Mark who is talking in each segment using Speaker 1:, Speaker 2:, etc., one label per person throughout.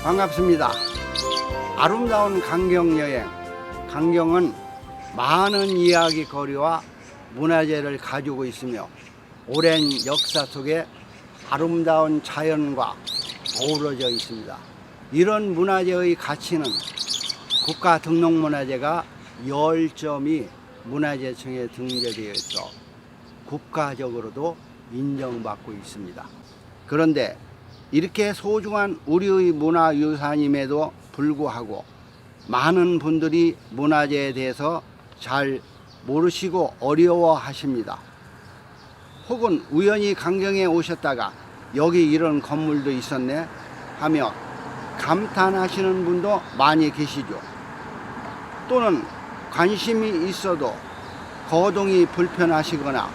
Speaker 1: 반갑습니다. 아름다운 강경여행. 강경은 많은 이야기거리와 문화재를 가지고 있으며 오랜 역사 속에 아름다운 자연과 어우러져 있습니다. 이런 문화재의 가치는 국가등록문화재가 10점이 문화재청에 등재되어 있어 국가적으로도 인정받고 있습니다. 그런데 이렇게 소중한 우리의 문화유산임에도 불구하고 많은 분들이 문화재에 대해서 잘 모르시고 어려워하십니다. 혹은 우연히 강경에 오셨다가 여기 이런 건물도 있었네 하며 감탄하시는 분도 많이 계시죠. 또는 관심이 있어도 거동이 불편하시거나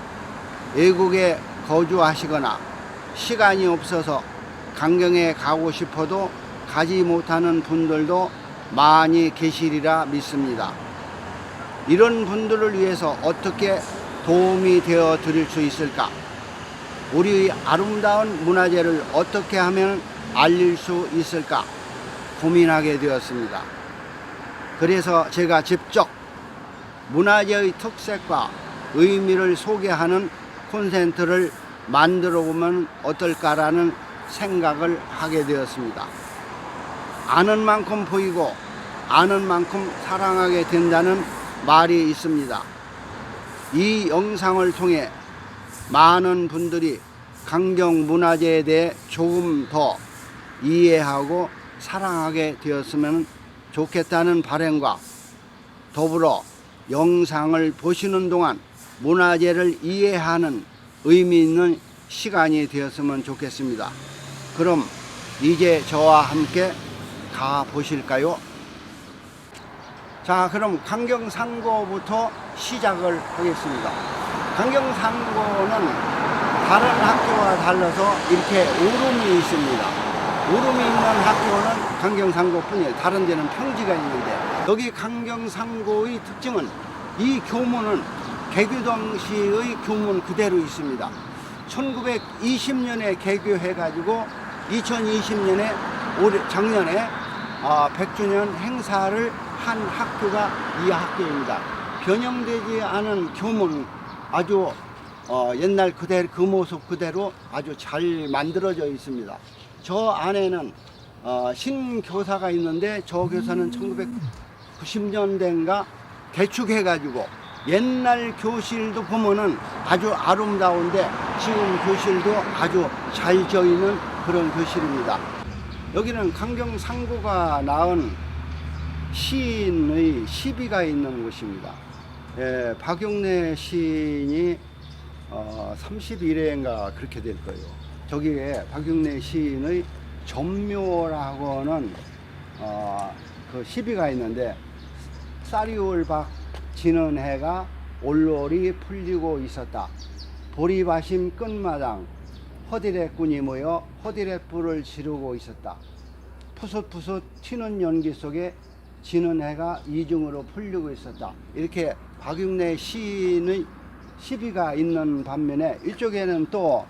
Speaker 1: 외국에 거주하시거나 시간이 없어서 강경에 가고 싶어도 가지 못하는 분들도 많이 계시리라 믿습니다. 이런 분들을 위해서 어떻게 도움이 되어 드릴 수 있을까? 우리의 아름다운 문화재를 어떻게 하면 알릴 수 있을까 고민하게 되었습니다. 그래서 제가 직접 문화재의 특색과 의미를 소개하는 콘텐츠를 만들어 보면 어떨까라는 생각을 하게 되었습니다. 아는 만큼 보이고 아는 만큼 사랑하게 된다는 말이 있습니다. 이 영상을 통해 많은 분들이 강경 문화재에 대해 조금 더 이해하고 사랑하게 되었으면 좋겠다는 바람과 더불어 영상을 보시는 동안 문화재를 이해하는 의미 있는 시간이 되었으면 좋겠습니다. 그럼 이제 저와 함께 가 보실까요? 자, 그럼 강경상고부터 시작을 하겠습니다. 강경상고는 다른 학교와 달라서 이렇게 오름이 있습니다. 오름이 있는 학교는 강경상고뿐이에요. 다른 데는 평지가 있는데 여기 강경상고의 특징은 이 교문은 개교당시의 교문 그대로 있습니다. 1920년에 개교해가지고 2020년에 작년에 100주년 행사를 한 학교가 이 학교입니다. 변형되지 않은 교문 아주 옛날 그대로 그 모습 그대로 아주 잘 만들어져 있습니다. 저 안에는 신교사가 있는데 저 교사는 1990년대인가 개축해가지고 옛날 교실도 보면은 아주 아름다운데 지금 교실도 아주 잘 져 있는 그런 교실입니다. 여기는 강경상고가 낳은 시인의 시비가 있는 곳입니다. 박용래 시인이 31회인가 그렇게 될 거예요. 저기에 박용래 시인의 전묘라고는 그 시비가 있는데 쌀이울박 지는 해가 올롤이 풀리고 있었다. 보리바심 끝마당 허디렛꾼이 모여 허디렛불을 지르고 있었다. 푸릇푸릇 튀는 연기 속에 지는 해가 이중으로 풀리고 있었다. 이렇게 박용래 시인의 시비가 있는 반면에 이쪽에는 또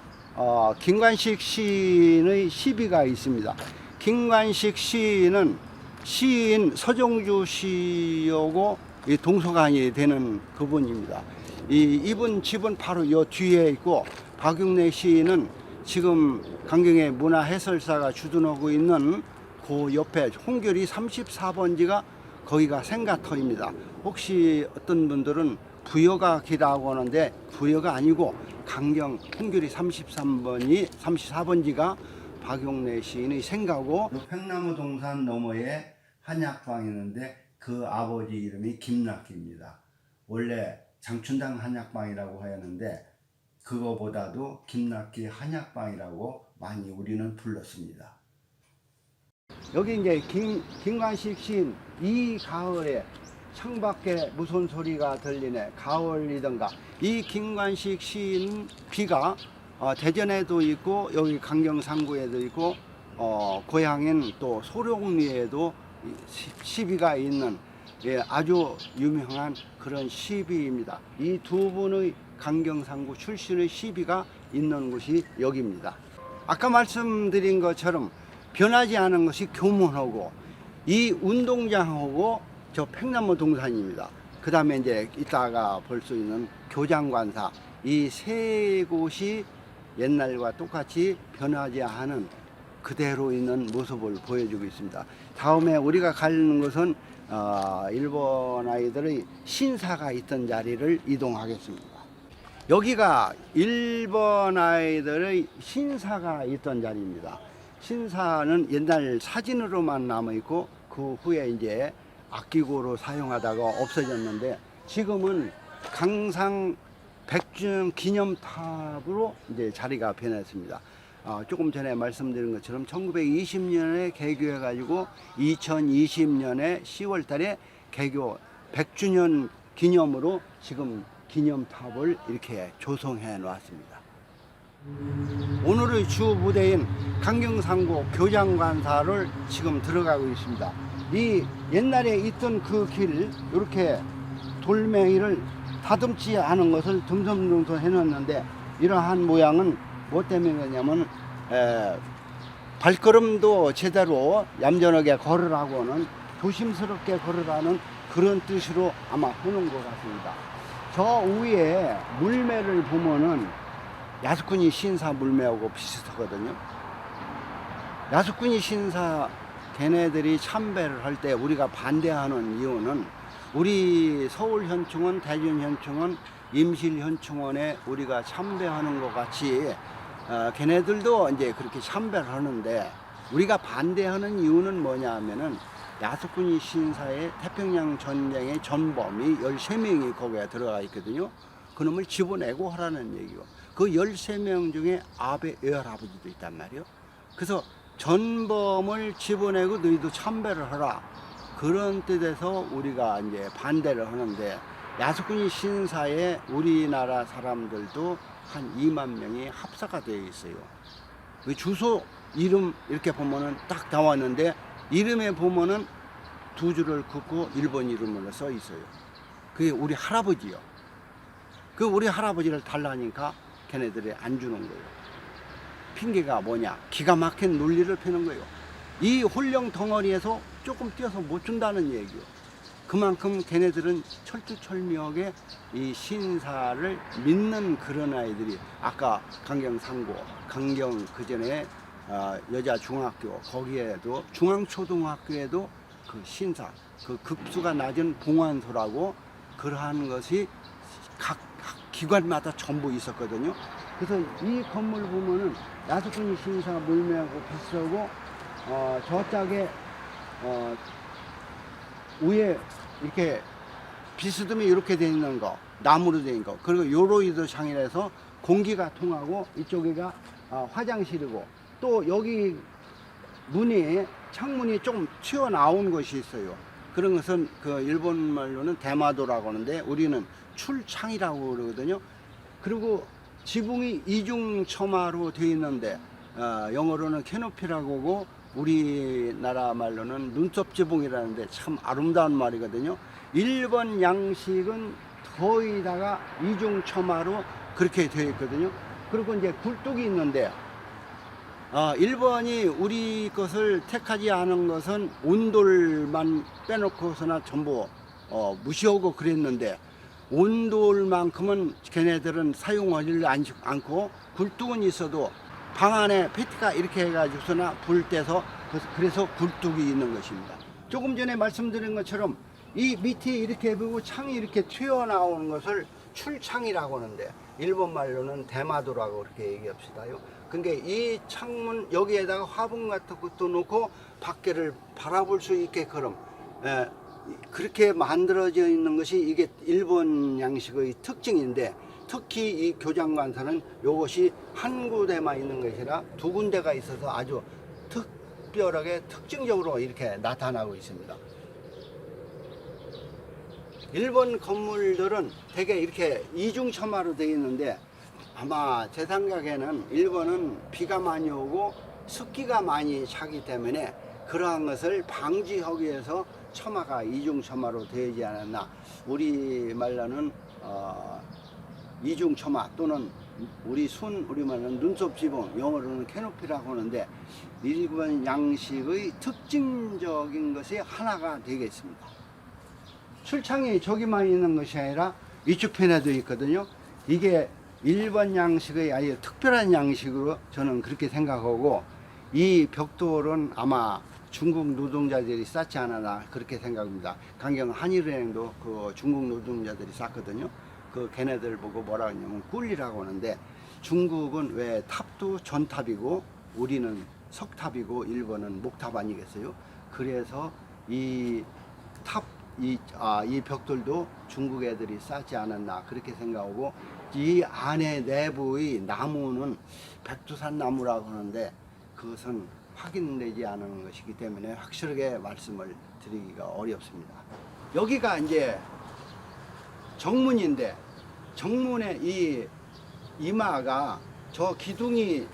Speaker 1: 김관식 시인의 시비가 있습니다. 김관식 시인은 시인 서정주 씨하고 동서간이 되는 그분입니다. 이분 집은 바로 요 뒤에 있고 박용래 시인은 지금 강경의 문화해설사가 주둔하고 있는 그 옆에 홍교리 34번지가 거기가 생가터입니다. 혹시 어떤 분들은 부여가 기라고 하는데 부여가 아니고 강경 홍교리 34번지가 박용래 시인의 생가고 팽나무 동산 너머에 한약방이 있는데 그 아버지 이름이 김낙기입니다. 원래 장춘당 한약방이라고 하였는데 그거보다도 김낙기 한약방이라고 많이 우리는 불렀습니다. 여기 이제 김관식 시인 이 가을에 창밖에 무슨 소리가 들리네 가을이던가 이 김관식 시인 비가 대전에도 있고 여기 강경상구에도 있고 고향인 또 소룡리에도 시비가 있는 아주 유명한 그런 시비입니다. 이 두 분의 강경상구 출신의 시비가 있는 곳이 여기입니다. 아까 말씀드린 것처럼 변하지 않은 것이 교문하고 이 운동장하고 저 팽나무 동산입니다. 그 다음에 이제 이따가 볼 수 있는 교장관사, 이 세 곳이 옛날과 똑같이 변하지 않은 그대로 있는 모습을 보여주고 있습니다. 다음에 우리가 가는 곳은 일본 아이들의 신사가 있던 자리를 이동하겠습니다. 여기가 일본 아이들의 신사가 있던 자리입니다. 신사는 옛날 사진으로만 남아있고 그 후에 이제 악기고로 사용하다가 없어졌는데 지금은 강상 100주년 기념탑으로 이제 자리가 변했습니다. 조금 전에 말씀드린 것처럼 1920년에 개교해 가지고 2020년에 10월 달에 개교 100주년 기념으로 지금 기념탑을 이렇게 조성해 놓았습니다. 오늘의 주 무대인 강경상고 교장관사를 지금 들어가고 있습니다. 이 옛날에 있던 그 길 이렇게 돌멩이를 다듬지 않은 것을 듬성듬성 해놨는데 이러한 모양은 뭐 때문이냐면 발걸음도 제대로 얌전하게 걸으라고는 조심스럽게 걸으라는 그런 뜻으로 아마 해놓은 것 같습니다. 저 위에 물매를 보면은 야스쿠니 신사 물매하고 비슷하거든요. 야스쿠니 신사 걔네들이 참배를 할 때 우리가 반대하는 이유는 우리 서울현충원, 대전현충원, 임실현충원에 우리가 참배하는 것 같이 걔네들도 이제 그렇게 참배를 하는데 우리가 반대하는 이유는 뭐냐 하면은 야스쿠니 신사의 태평양 전쟁의 전범이 13명이 거기에 들어가 있거든요. 그놈을 집어내고 하라는 얘기고 그 13명 중에 아베 외할아버지도 있단 말이에요. 그래서 전범을 집어내고 너희도 참배를 하라. 그런 뜻에서 우리가 이제 반대를 하는데 야스쿠니 신사에 우리나라 사람들도 한 2만 명이 합사가 되어 있어요. 그 주소 이름 이렇게 보면은 딱 나왔는데 이름에 보면은 두 줄을 긋고 일본 이름으로 써 있어요. 그게 우리 할아버지요. 그 우리 할아버지를 달라니까 걔네들이 안 주는 거예요. 핑계가 뭐냐? 기가 막힌 논리를 펴는 거예요. 이 홀령 덩어리에서 조금 뛰어서 못 준다는 얘기요. 그만큼 걔네들은 철두철미하게 이 신사를 믿는 그런 아이들이 아까 강경상고, 강경 그전에 여자 중학교 거기에도 중앙초등학교에도 그 신사, 그 급수가 낮은 봉안소라고 그러한 것이 각 기관마다 전부 있었거든요. 그래서 이 건물 보면은 야스쿠니 신사 물매하고 비슷하고 저짝에 위에 이렇게 비스듬히 이렇게 돼 있는 거 나무로 돼 있는 거 그리고 요로이드 창이라서 공기가 통하고 이쪽에가 화장실이고 또 여기 문이 창문이 조금 튀어나온 것이 있어요. 그런 것은 그 일본 말로는 대마도라고 하는데 우리는 출창이라고 그러거든요. 그리고 지붕이 이중처마로 되어 있는데 영어로는 캐노피라고 하고 우리나라 말로는 눈썹 지붕이라는데 참 아름다운 말이거든요. 일본 양식은 거의다가 이중처마로 그렇게 되어 있거든요. 그리고 이제 굴뚝이 있는데 일본이 우리 것을 택하지 않은 것은 온돌만 빼놓고서나 전부 무시하고 그랬는데 온돌만큼은 걔네들은 사용하지 않고 굴뚝은 있어도 방 안에 페트가 이렇게 해가지고서나 불 떼서 그래서 굴뚝이 있는 것입니다. 조금 전에 말씀드린 것처럼 이 밑에 이렇게 보고 창이 이렇게 튀어나오는 것을 출창이라고 하는데 일본 말로는 대마도라고 그렇게 얘기합시다요. 그러니까 이 창문 여기에다가 화분 같은 것도 놓고 밖에를 바라볼 수 있게끔 그렇게 만들어져 있는 것이 이게 일본 양식의 특징인데 특히 이 교장관사는 이것이 한 군데만 있는 것이 아니라 두 군데가 있어서 아주 특별하게 특징적으로 이렇게 나타나고 있습니다. 일본 건물들은 되게 이렇게 이중처마로 되어 있는데 아마 제 생각에는 일본은 비가 많이 오고 습기가 많이 차기 때문에 그러한 것을 방지하기 위해서 처마가 이중처마로 되지 않았나. 우리 말로는 이중처마 또는 우리 우리말은 눈썹 지붕, 영어로는 캐노피라고 하는데 일본 양식의 특징적인 것이 하나가 되겠습니다. 출창이 저기만 있는 것이 아니라 이쪽 편에도 있거든요. 이게 일본 양식의 아주 특별한 양식으로 저는 그렇게 생각하고, 이 벽돌은 아마 중국 노동자들이 쌓지 않았나 그렇게 생각합니다. 강경 한일은행도 그 중국 노동자들이 쌓거든요. 그 걔네들 보고 뭐라 하냐면 꿀리라고 하는데, 중국은 왜 탑도 전탑이고 우리는 석탑이고 일본은 목탑 아니겠어요? 그래서 이 벽돌도 중국 애들이 쌓지 않았나 그렇게 생각하고, 이 안에 내부의 나무는 백두산 나무라고 하는데 그것은 확인되지 않은 것이기 때문에 확실하게 말씀을 드리기가 어렵습니다. 여기가 이제 정문인데, 정문의 이 이마가 저 기둥이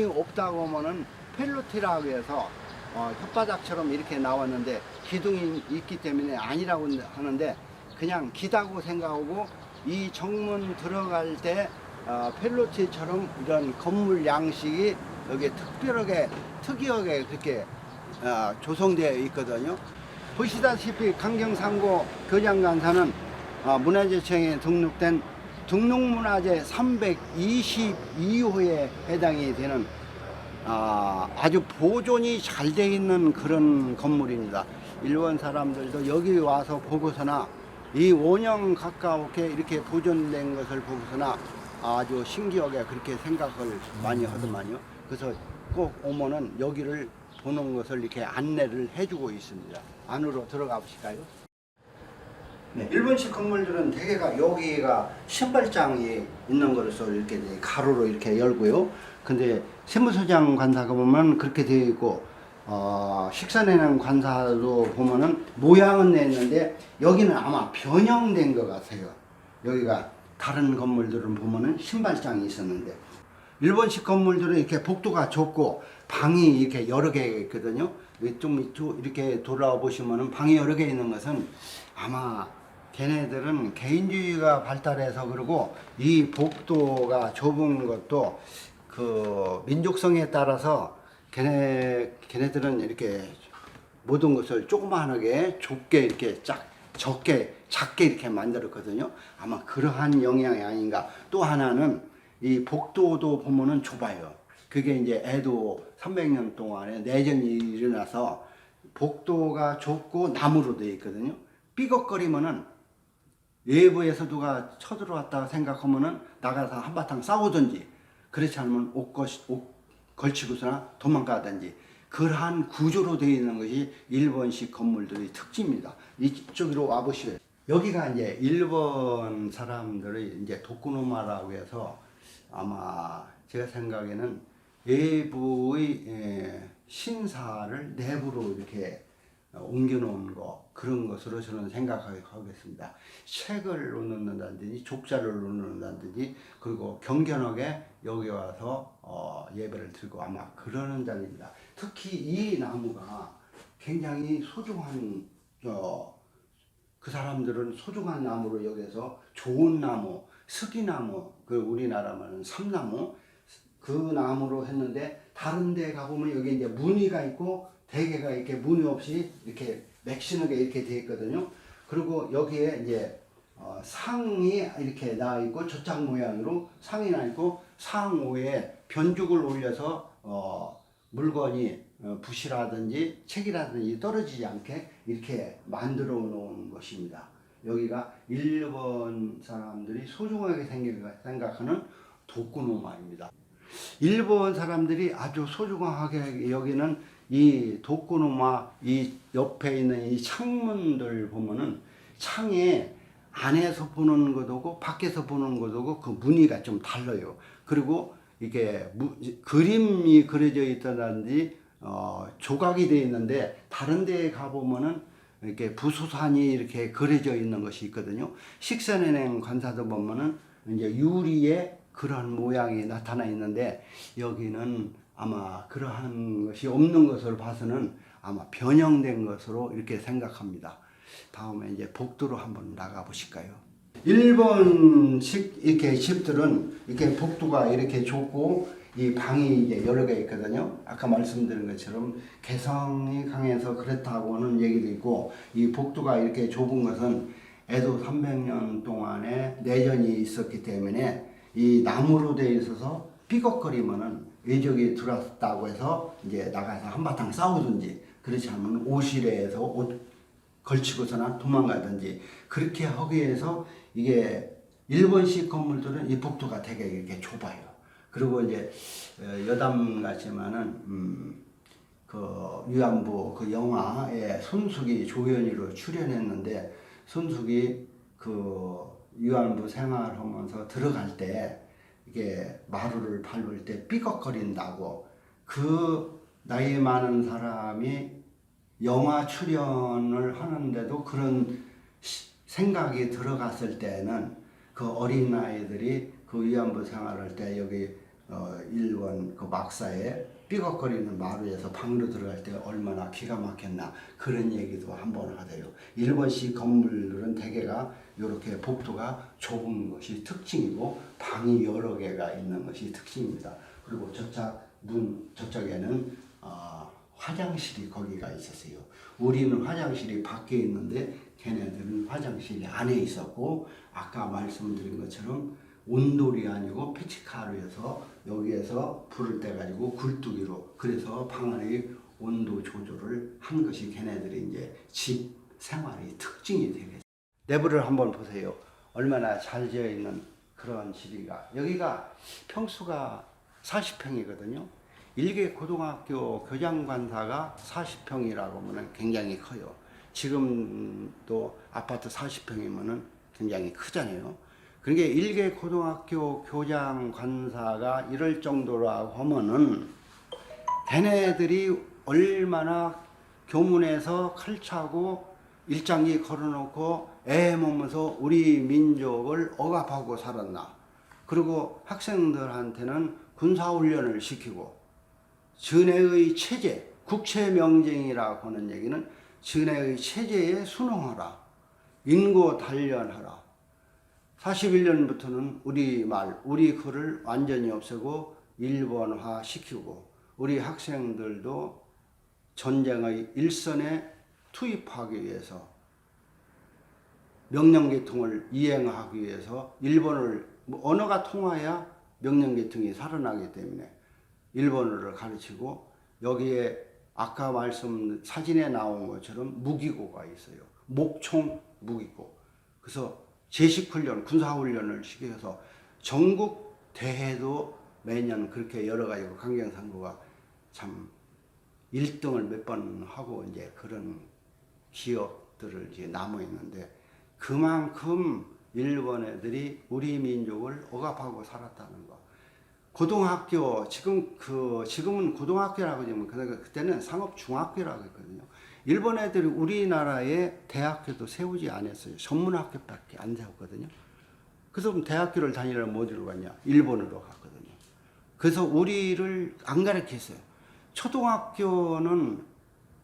Speaker 1: 없다고 하면은 펠로티라고 해서 혓바닥처럼 이렇게 나왔는데 기둥이 있기 때문에 아니라고 하는데, 그냥 기다고 생각하고 이 정문 들어갈 때 펠로티처럼 이런 건물 양식이 여기 특이하게 그렇게 조성되어 있거든요. 보시다시피 강경상고 교장간사는 문화재청에 등록된 등록문화재 322호에 해당이 되는 아주 보존이 잘 되어 있는 그런 건물입니다. 일본 사람들도 여기 와서 보고서나 이 5년 가까우게 이렇게 보존된 것을 보고서나 아주 신기하게 그렇게 생각을 많이 하더만요. 그래서 꼭 오면은 여기를 보는 것을 이렇게 안내를 해주고 있습니다. 안으로 들어가 보실까요? 네. 일본식 건물들은 대개가 여기가 신발장이 있는 거로서 이렇게 가로로 이렇게 열고요. 근데 세무서장 관사가 보면 그렇게 되어 있고, 식사내는 관사도 보면은 모양은 냈는데 여기는 아마 변형된 것 같아요. 여기가 다른 건물들은 보면은 신발장이 있었는데, 일본식 건물들은 이렇게 복도가 좁고 방이 이렇게 여러 개 있거든요. 좀 이렇게 돌아와 보시면은 방이 여러 개 있는 것은 아마 걔네들은 개인주의가 발달해서 그러고, 이 복도가 좁은 것도 그 민족성에 따라서 걔네들은 이렇게 모든 것을 조그만하게 좁게 이렇게 작게 이렇게 만들었거든요. 아마 그러한 영향이 아닌가. 또 하나는 이 복도도 보면은 좁아요. 그게 이제 에도 300년 동안에 내전이 일어나서 복도가 좁고 나무로 되어 있거든요. 삐걱거리면은 외부에서 누가 쳐들어왔다고 생각하면은 나가서 한바탕 싸우든지, 그렇지 않으면 옷 걸치고서나 도망가든지, 그러한 구조로 되어 있는 것이 일본식 건물들의 특징입니다. 이쪽으로 와보시면 여기가 이제 일본 사람들의 이제 도쿠노마라고 해서 아마 제가 생각에는 외부의 신사를 내부로 이렇게 옮겨놓은 그런 것으로 저는 생각하겠습니다. 책을 놓는다든지 족자를 놓는다든지, 그리고 경건하게 여기 와서 예배를 드리고 아마 그러는 자리입니다. 특히 이 나무가 굉장히 소중한, 그 사람들은 소중한 나무로 여기서 좋은 나무, 스기나무, 그 우리나라 말은 삼나무, 그 나무로 했는데, 다른 데 가보면 여기 이제 무늬가 있고 대개가 이렇게 무늬 없이 이렇게 맥시는게 이렇게 되어 있거든요. 그리고 여기에 이제 상이 이렇게 나 있고 젖장 모양으로 상이 나 있고, 상 위에 변죽을 올려서 물건이 붓이라든지 책이라든지 떨어지지 않게 이렇게 만들어 놓은 것입니다. 여기가 일본 사람들이 소중하게 생각하는 도쿠노마입니다. 일본 사람들이 아주 소중하게 여기는 이 도쿠노마, 이 옆에 있는 이 창문들 보면은 창에 안에서 보는 것하고 밖에서 보는 것하고 그 무늬가 좀 달라요. 그리고 이게 그림이 그려져 있다든지 조각이 되어 있는데, 다른 데에 가보면은 이렇게 부수산이 이렇게 그려져 있는 것이 있거든요. 식선은행 관사도 보면은 이제 유리에 그러한 모양이 나타나 있는데, 여기는 아마 그러한 것이 없는 것을 봐서는 아마 변형된 것으로 이렇게 생각합니다. 다음에 이제 복도로 한번 나가 보실까요? 일본식 이렇게 집들은 이렇게 복도가 이렇게 좁고 이 방이 이제 여러 개 있거든요. 아까 말씀드린 것처럼 개성이 강해서 그렇다고는 얘기도 있고, 이 복도가 이렇게 좁은 것은 에도 300년 동안에 내전이 있었기 때문에 이 나무로 되어 있어서 삐걱거리면은 외적이 들어왔다고 해서 이제 나가서 한바탕 싸우든지, 그렇지 않으면 오실에서 옷 걸치고서나 도망가든지 그렇게 하기 위해서, 이게 일본식 건물들은 이 복도가 되게 이렇게 좁아요. 그리고 이제 여담 같지만은 그 위안부 그 영화에 손숙이 조연이로 출연했는데, 손숙이 그 위안부 생활하면서 들어갈 때 이게 마루를 밟을 때 삐걱거린다고, 그 나이 많은 사람이 영화 출연을 하는데도 그런 생각이 들어갔을 때는 그 어린 아이들이 그 위안부 생활할 때 여기 일본 그 막사에 삐걱거리는 마루에서 방으로 들어갈 때 얼마나 기가 막혔나, 그런 얘기도 한번 하대요. 일본식 건물들은 대개가 이렇게 복도가 좁은 것이 특징이고 방이 여러 개가 있는 것이 특징입니다. 그리고 저쪽에는 화장실이 거기가 있었어요. 우리는 화장실이 밖에 있는데 걔네들은 화장실이 안에 있었고, 아까 말씀드린 것처럼 온돌이 아니고 페치카르에서 여기에서 불을 떼가지고 굴뚝이로, 그래서 방 안의 온도 조절을 한 것이 걔네들이 이제 집 생활의 특징이 되겠어요. 내부를 한번 보세요. 얼마나 잘 지어 있는 그런 집이가. 여기가 평수가 40평이거든요. 일개 고등학교 교장관사가 40평이라고 하면 굉장히 커요. 지금도 아파트 40평이면 굉장히 크잖아요. 그러니까 일개 고등학교 교장관사가 이럴 정도라고 하면은 걔네들이 얼마나 교문에서 칼 차고 일장기 걸어놓고 애 먹으면서 우리 민족을 억압하고 살았나. 그리고 학생들한테는 군사훈련을 시키고, 전해의 체제, 국채명쟁이라고 하는 얘기는 전해의 체제에 순응하라, 인고 단련하라. 41년부터는 우리 말, 우리 글을 완전히 없애고 일본화 시키고, 우리 학생들도 전쟁의 일선에 투입하기 위해서, 명령계통을 이행하기 위해서 일본어를, 언어가 통해야 명령계통이 살아나기 때문에 일본어를 가르치고, 여기에 아까 말씀 사진에 나온 것처럼 무기고가 있어요. 목총 무기고. 그래서 제식훈련, 군사훈련을 시켜서 전국 대회도 매년 그렇게 여러 가지 강경상고가 참 1등을 몇 번 하고 이제 그런 기업들을 이제 남아 있는데, 그만큼 일본 애들이 우리 민족을 억압하고 살았다는 거. 고등학교, 지금은 고등학교라고 하지만 그때는 상업중학교라고 했거든요. 일본 애들이 우리나라에 대학교도 세우지 않았어요. 전문학교밖에 안 세웠거든요. 그래서 그럼 대학교를 다니려면 어디로 갔냐? 일본으로 갔거든요. 그래서 우리를 안 가르쳤어요. 초등학교는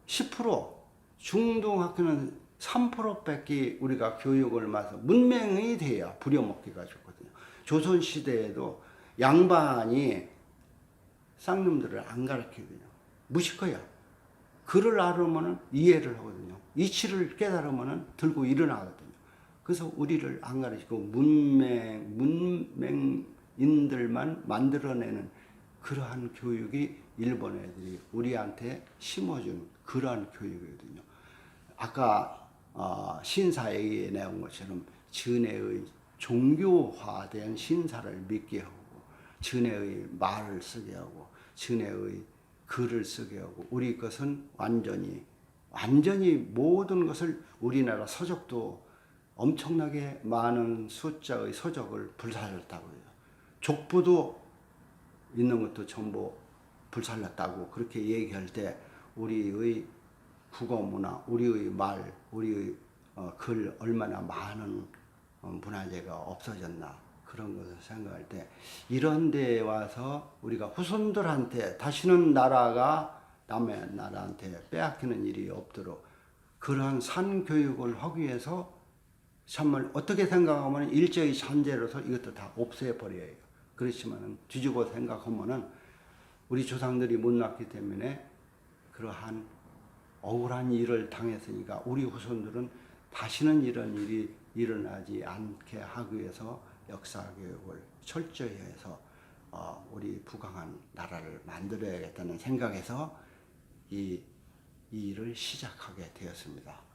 Speaker 1: 10%, 중등학교는 3%밖에 우리가 교육을 마서 문맹이 돼야 부려먹기가 좋거든요. 조선시대에도 양반이 쌍놈들을 안 가르치거든요. 무식거야. 글을 알으면 이해를 하거든요. 이치를 깨달으면 들고 일어나거든요. 그래서 우리를 안 가르치고 문맹인들만 만들어내는 그러한 교육이 일본 애들이 우리한테 심어준 그러한 교육이거든요. 아까 신사에 내온 것처럼 전해의 종교화된 신사를 믿게 하고, 전해의 말을 쓰게 하고, 전해의 글을 쓰게 하고, 우리 것은 완전히 모든 것을, 우리나라 서적도 엄청나게 많은 숫자의 서적을 불살랐다고 해요. 족보도 있는 것도 전부 불살랐다고 그렇게 얘기할 때, 우리의 국어문화, 우리의 말, 우리의 글 얼마나 많은 문화재가 없어졌나, 그런 것을 생각할 때, 이런 데에 와서 우리가 후손들한테 다시는 나라가 남의 나라한테 빼앗기는 일이 없도록 그러한 산교육을 하기 위해서 정말 어떻게 생각하면 일제의 잔재로서 이것도 다 없애버려요. 그렇지만은 뒤집어 생각하면은 우리 조상들이 못났기 때문에 그러한 억울한 일을 당했으니까 우리 후손들은 다시는 이런 일이 일어나지 않게 하기 위해서 역사교육을 철저히 해서 우리 부강한 나라를 만들어야겠다는 생각에서 이 일을 시작하게 되었습니다.